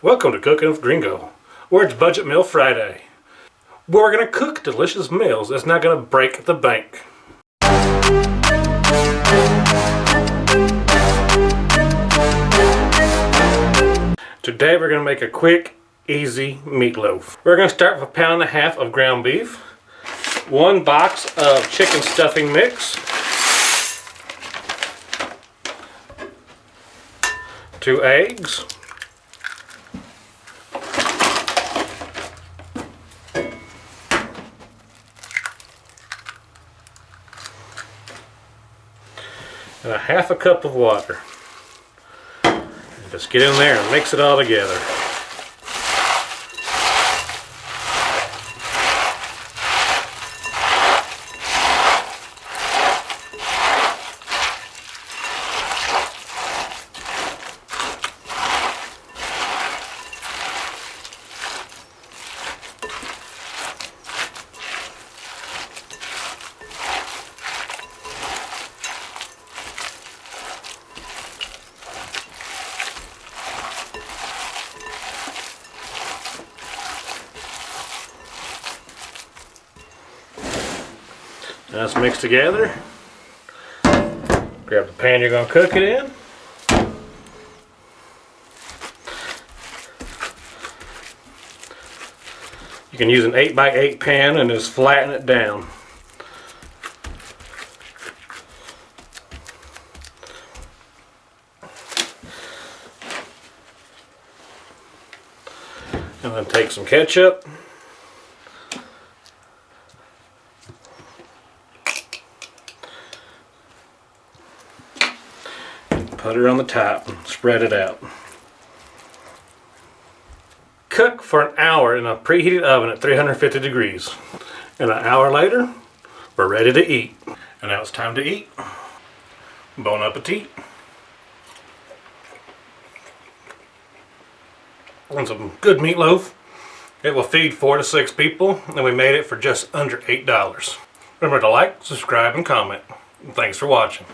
Welcome to Cooking with Gringo, where it's Budget Meal Friday, where we're going to cook delicious meals that's not going to break the bank. Today we're going to make a quick, easy meatloaf. We're going to start with 1.5 pounds of ground beef, 1 box of chicken stuffing mix, 2 eggs, and 1/2 cup of water. And just get in there and mix it all together. Now it's mixed together. Grab the pan you're going to cook it in. You can use an 8x8 pan and just flatten it down. And then take some ketchup. Put it on the top and spread it out. Cook for an hour in a preheated oven at 350 degrees. And an hour later, we're ready to eat. And now it's time to eat. Bon appetit. And some good meatloaf. It will feed 4 to 6 people, and we made it for just under $8. Remember to like, subscribe, and comment. Thanks for watching.